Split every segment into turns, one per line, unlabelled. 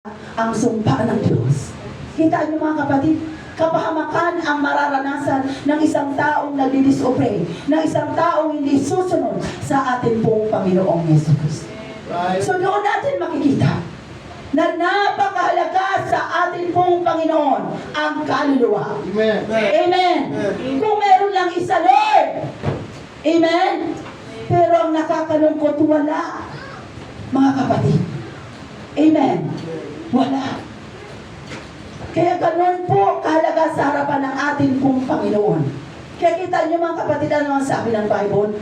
ang sumpa ng Diyos. Kita niyo mga kapatid, kapahamakan ang mararanasan ng isang taong nagdidisobey, ng isang taong hindi susunod sa ating pong Panginoong Yesu Cristo. So doon natin makikita na napakahalaga sa ating pong Panginoon ang kaluluwa.
Amen.
Amen. Kung meron lang isa, Lord. Amen. Pero ang nakakalungkot, wala. Mga kapatid. Amen. Wala. Kaya ganun po kahalaga sa harapan ng ating pong Panginoon. Kaya kita niyo mga kapatid, ano ang sabi ng Bible?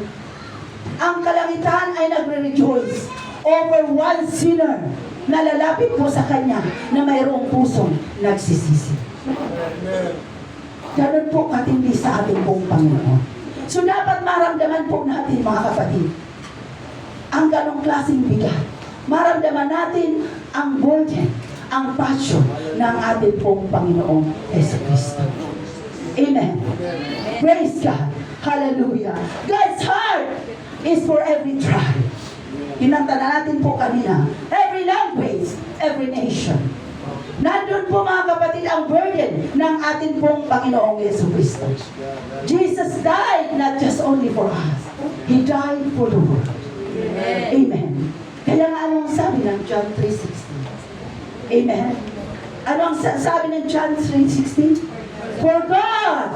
Ang kalangitan ay nagre-rejoice over one sinner na lalapit po sa Kanya na mayroong pusong nagsisisi. Ganun po katindi sa ating pong Panginoon. So dapat maramdaman po natin mga kapatid ang ganong klaseng bigat. Maramdaman natin ang burden, ang passion ng ating pong Panginoong Yesu Cristo. Amen. Praise God. Hallelujah. God's heart is for every tribe. Kinanta na natin po kanina. Every language, every nation. Nandun po mga kapatid ang burden ng ating pong Panginoong Yesu Cristo. Jesus died not just only for us. He died for the world. Amen. Kaya nga anong sabi ng John 3:16? Amen. Ano ang sabi ng John 3:16? For God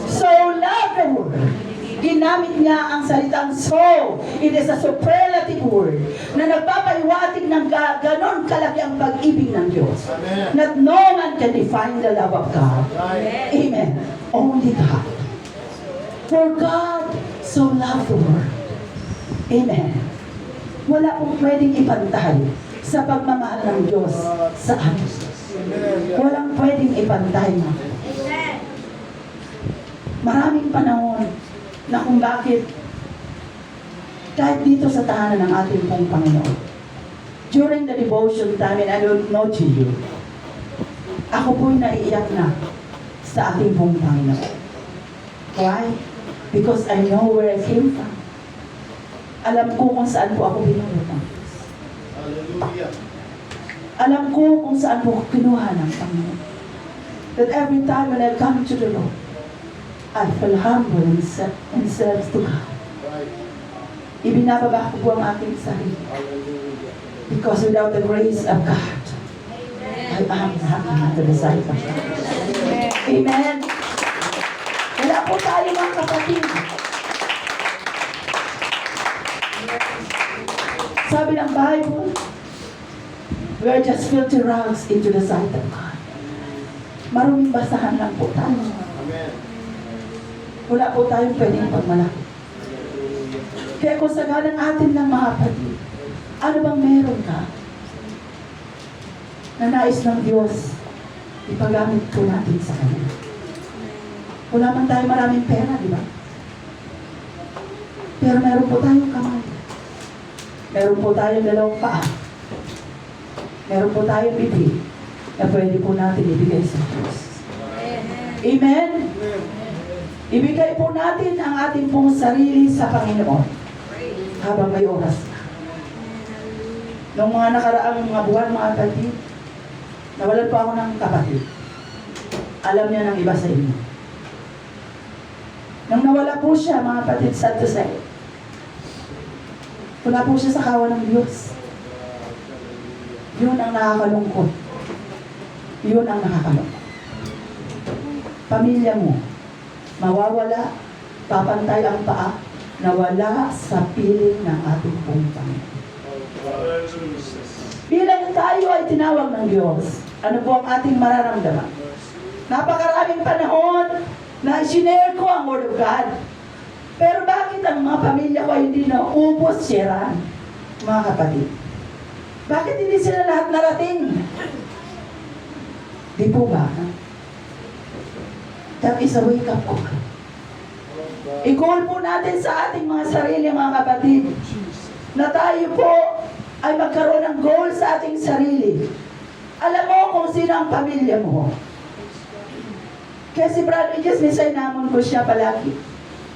so loved the world. Ginamit niya ang salitang so. It is a superlative word na nagpapaliwatig ng ganon kalaki ang pag-ibig ng Diyos.
Amen.
That no man can define the love of God. Amen. Only God. For God so loved the world. Amen. Wala pong pwedeng ipantay sa pagmamahal ng Diyos sa atin. Walang pwedeng ipantay mo. Maraming panahon na kung bakit kahit dito sa tahanan ng ating pong Panginoon, during the devotion time, and I don't know to you, ako po'y naiiyak na sa ating pong Panginoon. Why? Because I know where I came from. Alam ko kung saan po ako binulutang.
Hallelujah.
Alam ko kung saan po ako kinuha ng Panginoon. That every time when I come to the Lord, I feel humble and serve to God.
Right.
Ibinababa ko po ang aking sarili.
Hallelujah.
Because without the grace of God, I am not the disciple of God. Amen. Wala po tayo mga kapatid. Sabi ng Bible, we are just filthy rags into the sight of God. Maruming basahan lang po tayo.
Amen.
Wala po tayong pwedeng pagmalaki. Kaya kung sagalang atin ng mga kapatid, ano bang meron ka na nais ng Diyos, ipagamit po natin sa Kanya. Wala man tayo maraming pera, di ba? Pero meron po tayong kamay. Meron po tayong dalawang paa. Meron po tayong bibig na pwede po natin ibigay sa Diyos. Amen? Ibigay po natin ang ating pong sarili sa Panginoon habang may oras na. Noong mga nakaraang mga buwan, mga kapatid, nawalan po ako ng kapatid. Alam niya ng iba sa inyo. Nang nawala po siya, mga kapatid, sad to say, wala po siya sa kawan ng Diyos. Yun ang nakakalungkot. Yun ang nakakalungkot. Pamilya mo, mawawala, papantay ang paa, nawala sa piling ng ating pong Panginoon. Bilang tayo ay tinawag ng Diyos, ano po ang ating mararamdaman? Napakaraming panahon na isinare ko ang Word of God. Pero bakit ang mga pamilya ko ay hindi naubos siya, mga kapatid? Bakit hindi sila lahat narating? Di po ba? That is a wake-up call. I-call po natin sa ating mga sarili, mga kapatid, na tayo po ay magkaroon ng goal sa ating sarili. Alam mo kung sino ang pamilya mo. Kaya si Brother Jess, minsan namon ko siya palagi.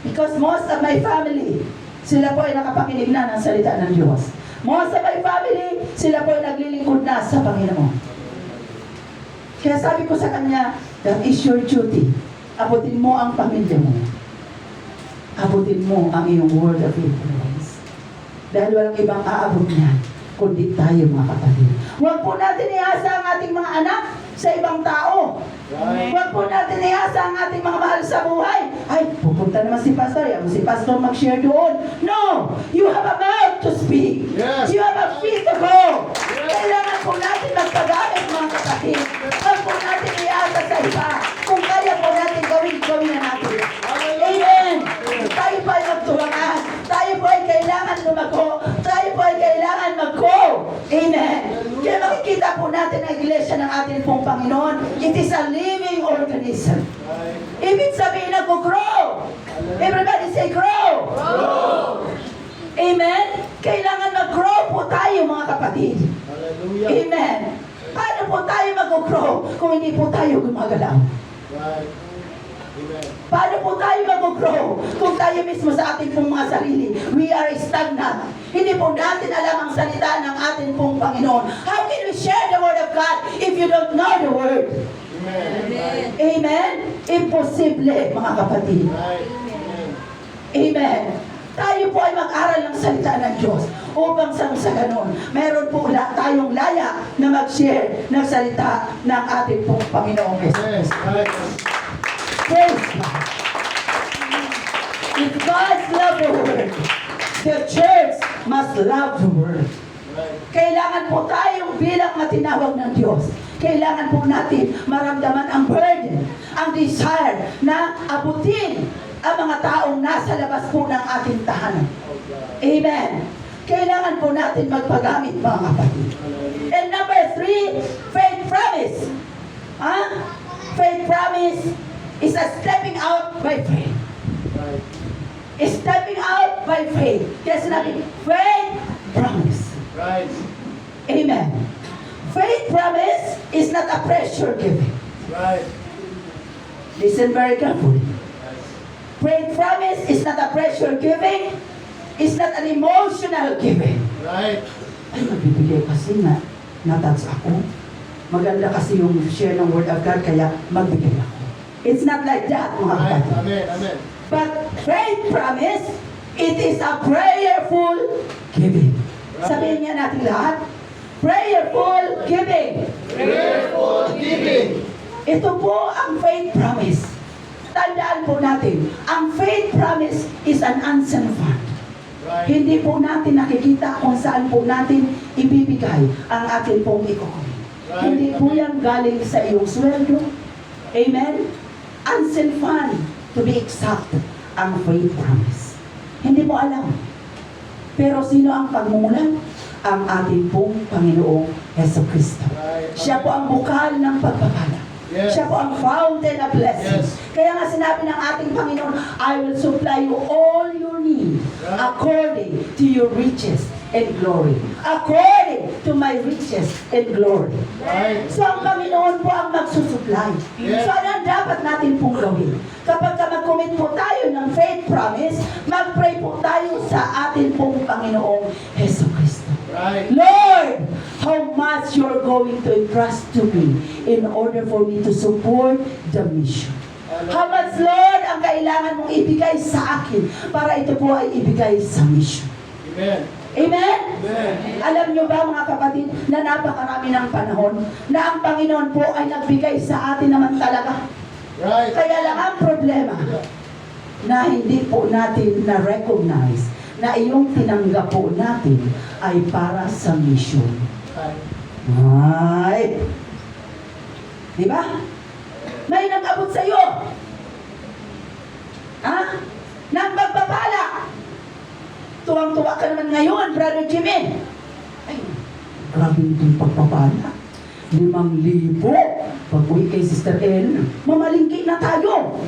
Because most of my family, sila po ay nakapakinig na ng salita ng Diyos. Most of my family, sila po ay naglilingkod na sa Panginoon. Kaya sabi ko sa kanya, that is your duty. Abutin mo ang pamilya mo. Abutin mo ang iyong word of influence. Dahil walang ibang aabot niyan, kundi tayo mga kapatid. Huwag po natin iasa ang ating mga anak sa ibang tao. Huwag po natin iasa ang ating mga mahal sa buhay. Ay, pupunta naman si Pastor. Yan, si Pastor mag-share doon. No! You have a mouth to speak.
Yes.
You have a feet to go. Kailangan po natin magpagamit mga kapatid. Huwag po natin iasa sa iba. Kung kaya po natin gawin na natin. Amen! Tayo po ay magtuwangan. Tayo po ay kailangan lumago. Tayo po ay kailangan mag-go. Amen! Kaya makikita po natin ang iglesia ng ating pong Panginoon. It is a living organism. Ibig sabihin nag-grow. Everybody say grow. Amen? Kailangan mag-grow po tayo mga kapatid.
Hallelujah.
Amen. Paano po tayo mag-grow kung hindi po tayo gumagalaw?
Right. Amen.
Paano po tayo mag-grow kung tayo mismo sa ating pong mga sarili? We are stagnant. Hindi po natin alam ang salita ng ating pong Panginoon. How can we share the Word of God if you don't know the Word?
Amen.
Amen? Imposible, mga kapatid.
Right. Amen.
Amen. Tayo po ay mag-aral ng salita ng Diyos upang sa ganun, meron po tayong laya na mag-share ng salita ng ating pong Panginoong
Yes.
Jesus.
Right.
Praise God. If God's love the Word, the church must love the Word.
Right.
Kailangan po tayong bilang matinawag ng Diyos. Kailangan po natin maramdaman ang burden, ang desire na abutin ang mga taong nasa labas po ng ating tahanan. Amen. Kailangan po natin magpagamit mga kapatid. And number 3, faith promise. Faith promise is a stepping out by faith.
Right.
Stepping out by faith. Kaya sinabi, faith promise.
Right.
Amen. Faith promise is not a pressure giving.
Right.
Listen very carefully. Faith promise is not a pressure giving. It's not an emotional giving.
Right.
Ay, magbibigay kasi na-touch ako. Maganda kasi yung share ng Word of God, kaya magbigay ako. It's not like that, mga
Right.
kapatid.
Amen. Amen.
But faith promise, it is a prayerful giving. Sabihin niya natin lahat, prayerful giving.
Prayerful giving.
Ito po ang faith promise. Tandaan po natin, ang faith promise is an unsent fund.
Right.
Hindi po natin nakikita kung saan po natin ibibigay ang ating pong ikukunin.
Right.
Hindi po yan galing sa iyong sweldo. Amen? Unsent fund, to be exact, ang faith promise. Hindi mo alam. Pero sino ang pagmumulan? Ang ating pong Panginoong Jesucristo.
Right.
Siya po ang bukal ng pagpapala.
Yes.
Siya po ang fountain of blessing.
Yes.
Kaya nga sinabi ng ating Panginoon, I will supply you all your need
Right.
according to your riches and glory. According to my riches and glory.
Right.
So ang Panginoon po ang magsusupply.
Yes.
So ano ang dapat natin pong gawin? Kapag mag-commit po tayo ng faith promise, mag-pray po tayo sa ating pong Panginoong Heso Kristo.
Right.
Lord, how much you're going to entrust to me in order for me to support the mission. How much, Lord, ang kailangan mong ibigay sa akin para ito po ay ibigay sa mission.
Amen.
Amen?
Amen.
Alam nyo ba mga kapatid na napakarami ng panahon na ang Panginoon po ay nagbigay sa atin naman talaga.
Right.
Kaya lang ang problema na hindi po natin na-recognize na iyong tinanggap po natin ay para sa mission.
Right.
Ay! Di ba? May nag-abot sa iyo. Ha? Nang magpapala. Tuwang-tuwa ka naman ngayon, Brother Jimmy. Ay, grabe itong pagpapala. 5,000. Pag uwi kay Sister El, mamalingki na tayo.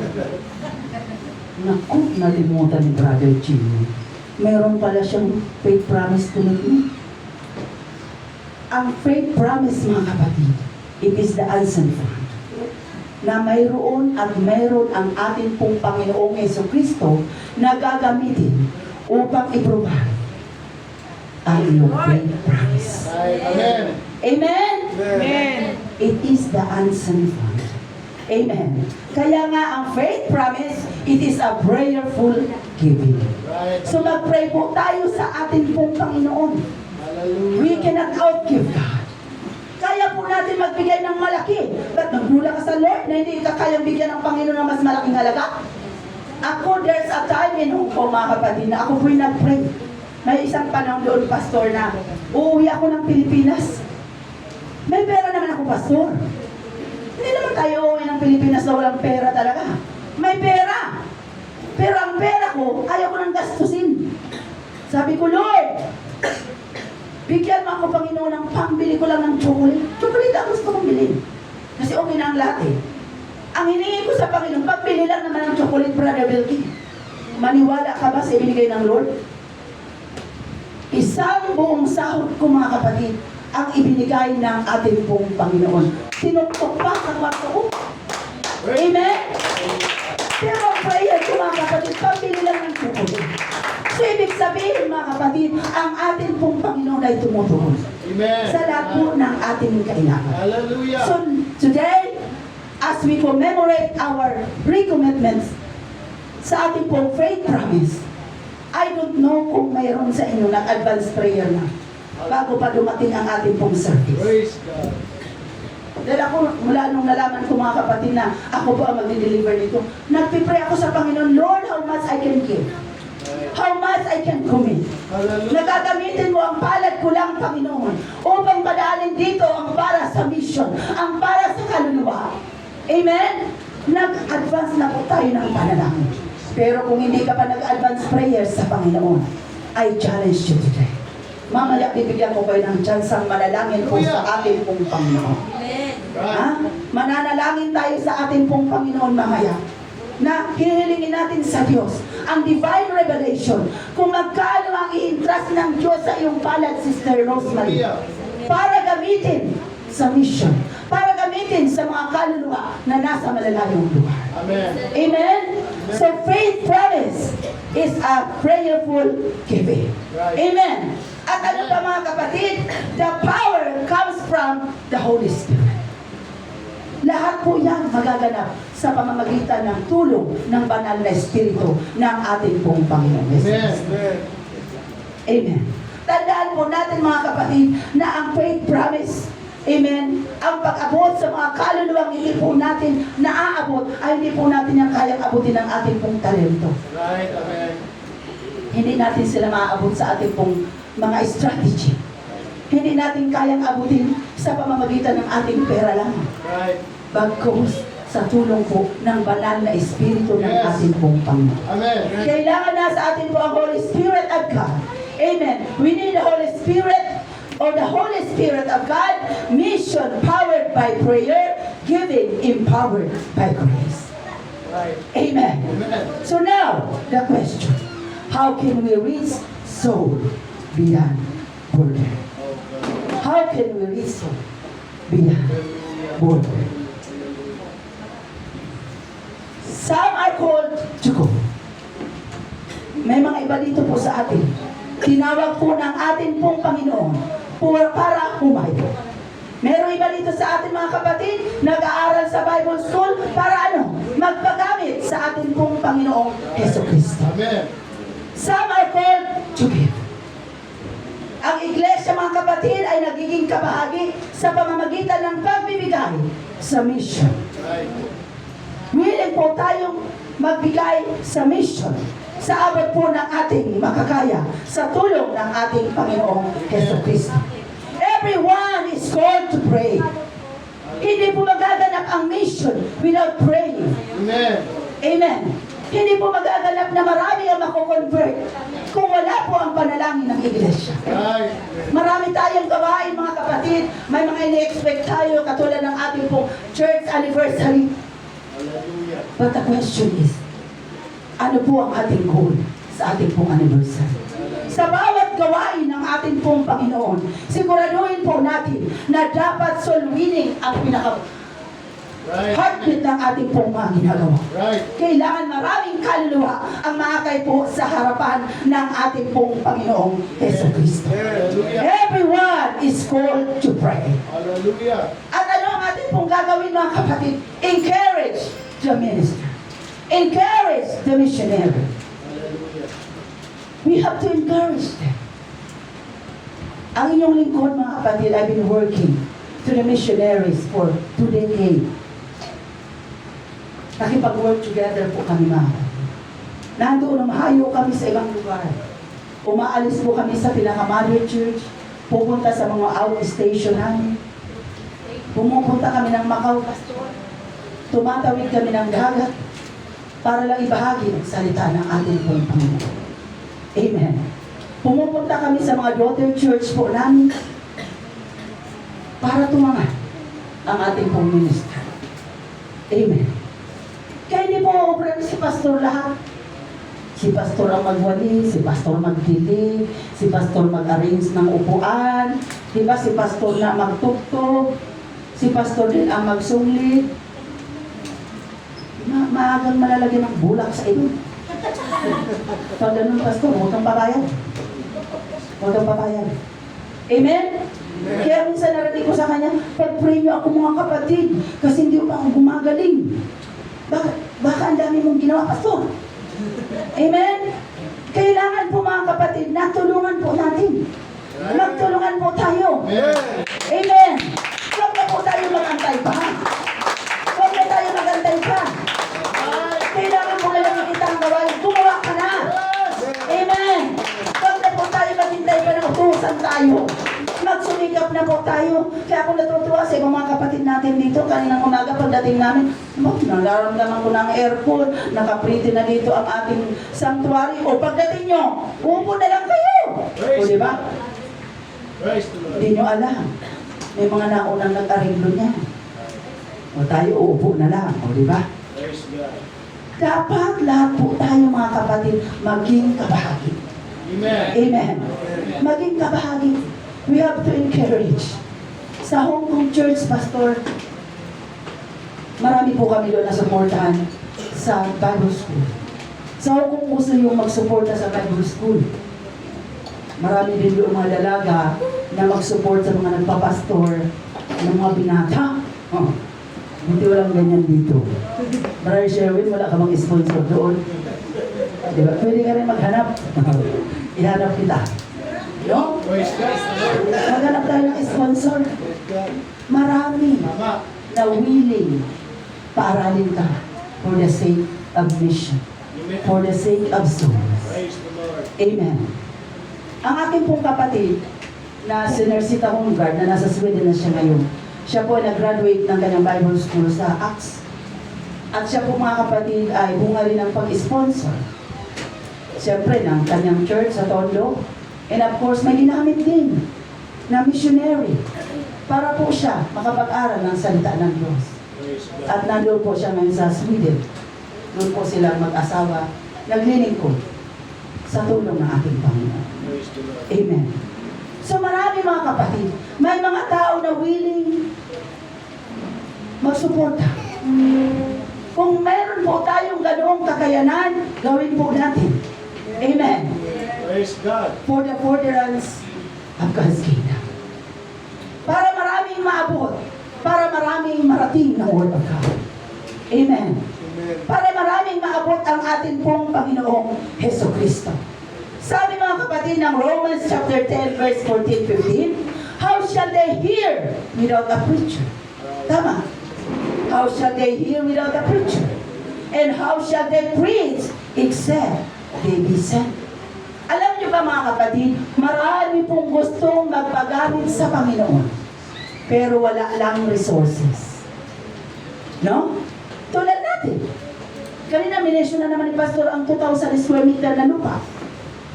Naku, nalimutan ni Brother Jimmy. Meron pala siyang faith promise to me. Ang faith promise, mga kapatid, it is the unsent fund. Na mayroon at mayroon ang ating pong Panginoong Jesucristo na gagamitin upang i-provide ang iyong faith promise.
Right. Amen.
Amen?
Amen.
it is the unseen fund. Amen. Kaya nga ang faith promise, it is a prayerful giving.
Right.
So mag-pray po tayo sa ating pong Panginoon.
Hallelujah.
We cannot outgive God. Kaya po natin magbigay ng malaki. Ba't nagdula ka sa Lord na hindi ka kayang bigyan ng Panginoon ng mas malaking halaga? Ako, there's a time in Hong Kong, mga kapatid, na ako po'y nag-pray. May isang panahon doon, pastor, na uuwi ako ng Pilipinas. May pera naman ako, pastor. Hindi naman tayo uuwi ng Pilipinas na walang pera talaga. May pera. Pero ang pera ko, ayaw ko nang gastusin. Sabi ko, Lord, bigyan mo ako, Panginoon, ng pambili ko lang ng chocolate. Chocolate ang gusto kong bilhin. Kasi okay na ang lahat eh. Ang hinihingi ko sa Panginoon, pagbili lang naman ng chocolate, Brother Belky. Maniwala ka ba sa ibinigay ng Lord? Isang buong sahod ko, mga kapatid, ang ibinigay ng ating pong Panginoon. Tinuktok pa sa kwarto ko. Amen? Pero ang prayer ko, mga kapatid, pambili lang ng chocolate. So, ibig sabihin, mga kapatid, ang ating pong Panginoon ay tumutugon
Amen.
sa lahat po ng ating kailangan.
Hallelujah.
So, today, as we commemorate our recommitments sa ating pong faith promise, I don't know kung mayroon sa inyo ng advanced prayer na bago pa dumating ang ating pong service.
Praise God.
Dahil ako, mula nung nalaman ko, mga kapatid, na ako po ang magdi-deliver nito, nagpipray ako sa Panginoon, Lord, how much I can give? How much I can commit?
Hallelujah.
Nagagamitin mo ang palad ko lang, Panginoon, upang padaanin dito ang para sa mission, ang para sa kaluluwa. Amen? Nag-advance na po tayo ng panalangin. Pero kung hindi ka pa nag-advance prayers sa Panginoon, I challenge you today. Mamaya bibigyan ko kayo ng chance ang manalangin po sa ating pong Panginoon. Ha? Mananalangin tayo sa ating pong Panginoon mamaya na hinihilingin natin sa Diyos ang divine revelation kung magkano ang i-entrust ng Diyos sa iyong palad, Sister Rosemary, para gamitin sa mission, para gamitin sa mga kaluluwa na nasa malalayong lugar.
Amen.
Amen? So faith promise is a prayerful giving.
Right.
Amen. At ano pa, mga kapatid? The power comes from the Holy Spirit. Lahat po yan magaganap sa pamamagitan ng tulong ng banal na Espiritu ng ating pong Panginoon
Amen.
Jesus.
Amen.
Amen. Tandaan po natin, mga kapatid, na ang faith promise, amen, ang pag-abot sa mga kaluluwang hindi po natin naaabot, ay hindi po natin yung kayang abutin ng ating pong talento.
Right. Amen.
Hindi natin sila maaabot sa ating pong mga strategy. Hindi natin kayang abutin sa pamamagitan ng ating pera lang.
Right.
Bagkus sa tulong po ng banal na Espiritu ng
Yes.
ating pong Panginoon.
Amen.
Kailangan na sa atin po ang Holy Spirit of God. Amen. We need the Holy Spirit or the Holy Spirit of God, mission powered by prayer, giving empowered by grace.
Right.
Amen.
Amen.
So now, the question, how can we reach soul beyond border?
Oh, God.
How can we reach soul beyond border? Some are called to go. May mga iba dito po sa atin. Tinawag po ng atin pong Panginoon para humayo. Merong iba dito sa atin, mga kapatid, nag-aaral sa Bible School para ano? Magpagamit sa atin pong Panginoong Heso Kristo.
Amen.
Some are called to give. Ang iglesia, mga kapatid, ay nagiging kabahagi sa pamamagitan ng pagbibigay sa mission.
Right.
Willing po tayong magbigay sa mission sa abot po ng ating makakaya sa tulong ng ating Panginoong Heso Kristo. Everyone is called to pray. Hindi po magaganap ang mission without praying.
Amen.
Amen. Hindi po magaganap na marami ang mako-convert kung wala po ang panalangin ng iglesia.
Right.
Marami tayong gawain, mga kapatid. May mga ini-expect tayo katulad ng ating pong church anniversary.
Hallelujah.
But the question is, ano po ang ating goal sa ating pong anniversary? Sa bawat gawain ng ating pong Panginoon, siguraduhin po natin na dapat soul winning ang
Right.
heartbeat ng ating pong mga ginagawa.
Right.
Kailangan maraming kaluluwa ang maakay po sa harapan ng ating pong Panginoong Heso Kristo.
Hallelujah.
Everyone is called to pray.
Hallelujah.
At ano ang atin pong gagawin mga kapatid, encourage the minister. Encourage the missionary.
Hallelujah.
We have to encourage them. Ang inyong lingkod mga kapatid, I've been working to the missionaries for 2 decades. Nakipag-work together po kami mga kapatid. Nandoon, umahayo kami sa ibang lugar. Umaalis po kami sa pinaka-mother church, pupunta sa mga outstation namin. Pumupunta kami ng Macau, Pastor. Tumatawid kami ng dagat para lang ibahagi ang salita ng ating pong Panginoon. Amen. Pumupunta kami sa mga daughter church po namin para tumangan ang ating pong minister. Amen. Kaya hindi po opera si Pastor lahat. Si Pastor ang magwali, si Pastor magdilig, si Pastor mag-arrange ng upuan, diba? Si Pastor na magtugtog, si Pastor din ang magsunglit. Maagang malalagyan ng bulak sa iyo. Pag ganun, Pastor, huwag kang babayan. Huwag kang babayan. Amen? Kaya minsan narinig ko sa kanya, pag-pray niyo ako mga kapatid, kasi hindi pa ako gumagaling. Baka ang dami mong ginawa, Pastor. Amen? Kailangan po mga kapatid, natulungan po natin. Magtulungan po tayo. Amen? Huwag na po tayo mag-antay pa. Huwag na tayo mag-antay pa. Kailangan mo na lang ikita ang gawain. Gumawa ka na. Amen? Huwag na po tayo maghintay pa na utusan tayo. Magsumikap na po tayo. Kaya ako natutuwa sa ibang mga kapatid natin dito. Kaninang umaga pagdating namin, nararamdaman ko ng airport, nakapriti na dito ang ating sanctuary. O pagdating nyo, upo na lang kayo. O diba?
Praise the Lord.
Hindi nyo alam. May mga naunang nag-arreglo niya. O tayo uupo na lang. O diba?
Praise God.
Dapat lahat po tayo mga kapatid maging kabahagi.
Amen.
Amen. Maging kabahagi. We have to encourage. Sa Hong Kong Church, Pastor, marami po kami doon na supportahan sa Bible School. Sa Hong Kong gusto yung magsuporta sa Bible School. Marami din yung mga dalaga na mag-support sa mga nagpapastor ng mga binata. Oh, hindi walang ganyan dito. Brother Sherwin, wala ka bang sponsor doon? Diba? Pwede ka rin maghanap. Ihanap kita. No?
Praise God.
Maghanap tayo ng sponsor.
Praise God.
Marami
Tama.
na willing paaralin ka for the sake of mission,
Amen.
for the sake of souls.
Praise the Lord.
Amen. Ang aking pong kapatid na si Nersita Hongard na nasa Sweden na siya ngayon, siya po ay nag-graduate ng kanyang Bible School sa Acts. At siya po mga kapatid ay bunga rin ng pag-sponsor. Siyempre ng kanyang church sa Tondo. And of course, may ginamit din na missionary para po siya makapag-aral ng salita ng Diyos.
Praise God.
At nandoon po siya ngayon sa Sweden. Doon po silang mag-asawa, naglilingkod sa tulong ng ating Panginoon.
Praise the Lord.
Amen. So marami mga kapatid, may mga tao na willing magsuporta. Kung meron po tayong ganoong kakayanan, gawin po natin. Amen.
Praise God.
For the furtherance of God's kingdom. Para maraming maabot, para maraming marating ng Word of God. Amen.
Amen.
Para maraming maabot ang ating pong Panginoong Heso Kristo. Sabi mga kapatid ng Romans chapter 10 verse 14-15, how shall they hear without a preacher? Tama. How shall they hear without a preacher? And how shall they preach except they be sent? Alam niyo ba mga kapatid, marami pong gustong magpagamit sa Panginoon, pero wala lang resources. No? Tulad natin. Kanina minensyon na naman ni Pastor ang 2,000 square meter na lupa.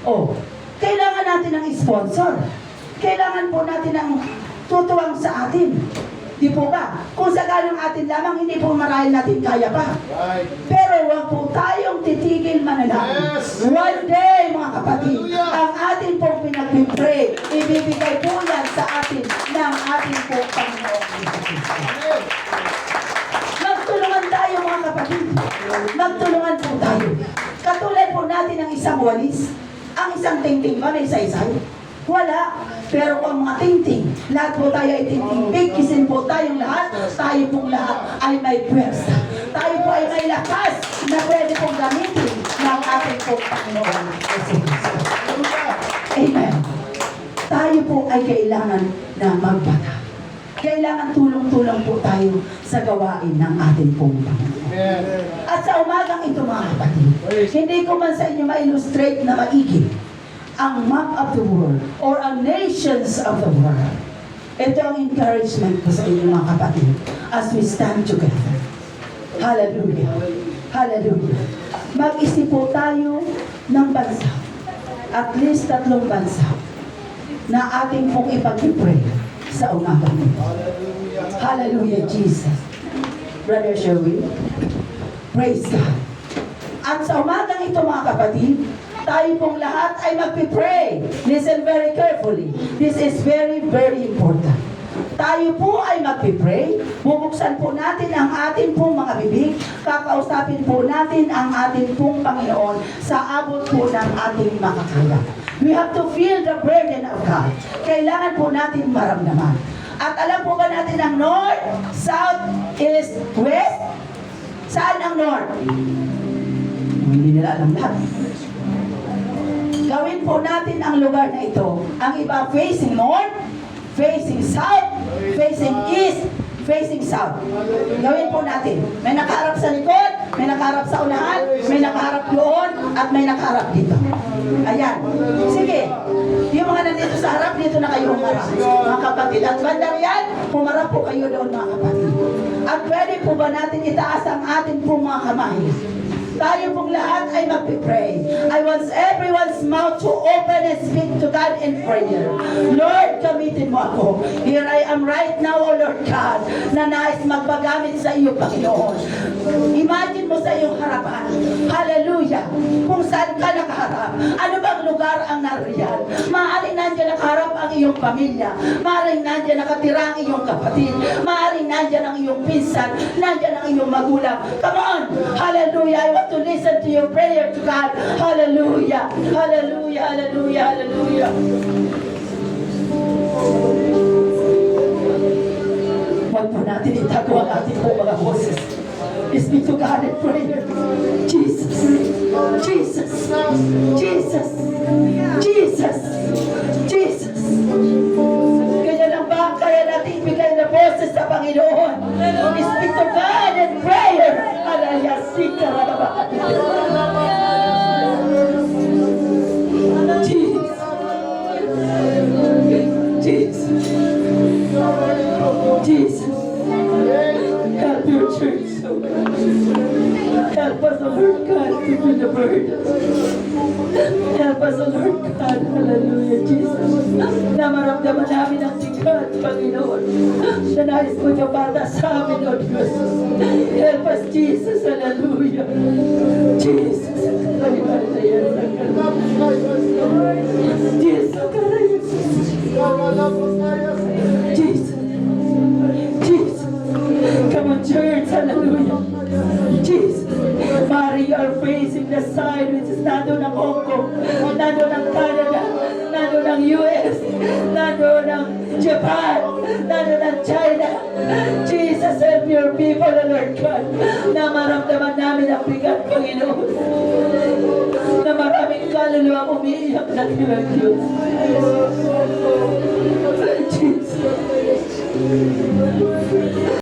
Oh, kailangan natin ng sponsor. Kailangan po natin ng tutuwang sa atin. Di po ba? Kung sakalang atin lamang, hindi po marahil natin kaya pa.
Right.
Pero huwag po tayong titigil manalangin.
Yes.
One day, mga kapatid,
Hallelujah.
ang atin pong pinagpipray, ibibigay po yan sa atin ng ating pong Panginoon Jesucristo.
Amen.
Magtulungan tayo mga kapatid. Magtulungan po tayo. Katulad po natin ng isang walis, ang isang tingting ba may isa-isay? Wala. Pero kung mga tingting, lahat po tayo ay tingting. Bigkisin po tayong lahat. Tayo pong lahat ay may pwersa. Tayo po ay may lakas na pwede pong gamitin ng ating pong Panginoon. Amen. Tayo po ay kailangan na magbata. Kailangan tulong-tulong po tayo sa gawain ng ating pong Panginoon.
Amen.
At sa umagang ito mga kapatid, hindi ko man sa inyo ma-illustrate na maigi ang map of the world or ang nations of the world. Ito ang encouragement ko sa inyo mga kapatid as we stand together. Hallelujah. Hallelujah. Mag-isip po tayo ng bansa. At least 3 bansa na ating pong ipag-pray sa umagang ito. Hallelujah, Jesus. Brother Sherwin, praise God. At sa umagang ito mga kapatid, tayo pong lahat ay magpipray. Listen very carefully. This is very, very important. Tayo po ay magpipray. Bubuksan po natin ang ating pong mga bibig. Kakausapin po natin ang ating pong Panginoon sa abot po ng ating makakaya. We have to feel the burden of God. Kailangan po natin maramdaman. At alam po ba natin ang north, south, east, west? Saan ang north? Hindi nila alam lahat. Gawin po natin ang lugar na ito. Ang iba facing north, facing south, facing east, facing south. Gawin po natin. May nakaharap sa likod, may nakaharap sa unahan, may nakaharap doon, at may nakaharap dito. Ayan. Sige. Yung mga nandito sa harap, dito na kayo humarap. Mga kapatid. At bandang yan, humarap po kayo doon mga kapatid. At pwede po ba natin itaas ang ating pong mga kamay? Tayo pong lahat ay magpipray. I want everyone's mouth to open and speak to God in prayer. Lord, gamitin mo ako. Here I am right now, O Lord God, na nais magpagamit sa iyo, Panginoon. Imagine mo sa iyong harapan. Hallelujah. Kung saan ka nakaharap. Ano bang lugar ang nariyan? Maaaring nandiyan nakaharap ang iyong pamilya. Maaaring nandiyan nakatira ang iyong kapatid. Maaaring nandiyan ang iyong pinsan. Nandiyan ang iyong magulang. Come on. Hallelujah. I want to listen to your prayer to God. Hallelujah. Hallelujah. Hallelujah. Hallelujah. Huwag po natin itago ang ating po mga boses. Speak to God in prayer. Jesus. Jesus. Jesus. Jesus. Jesus. Kaya lang ba kaya natin ibigay na boses sa Panginoon? Speak to God in prayer. Alayasika rababa. Jesus. Jesus. Jesus. Help your church so much. Help us, O Lord God, to be the burden. Help us, O Lord God. Hallelujah, Jesus. Na maramdaman namin ang sikat, Panginoon. Na nais mo niyo para sa amin, O Diyos. Help us, Jesus. Hallelujah. Jesus. Jesus. Jesus. Jesus. Come on, church. Hallelujah. Jesus. Mary, you are facing the side which is nandun ang Hong Kong, nandun ang Canada, nandun ang US, nandun ang Japan, nandun ang China. Jesus, help your people, O Lord God, na maramdaman namin ang bigat, Panginoon. Na maraming kaluluwa umiiyak na kailang Diyos. Jesus.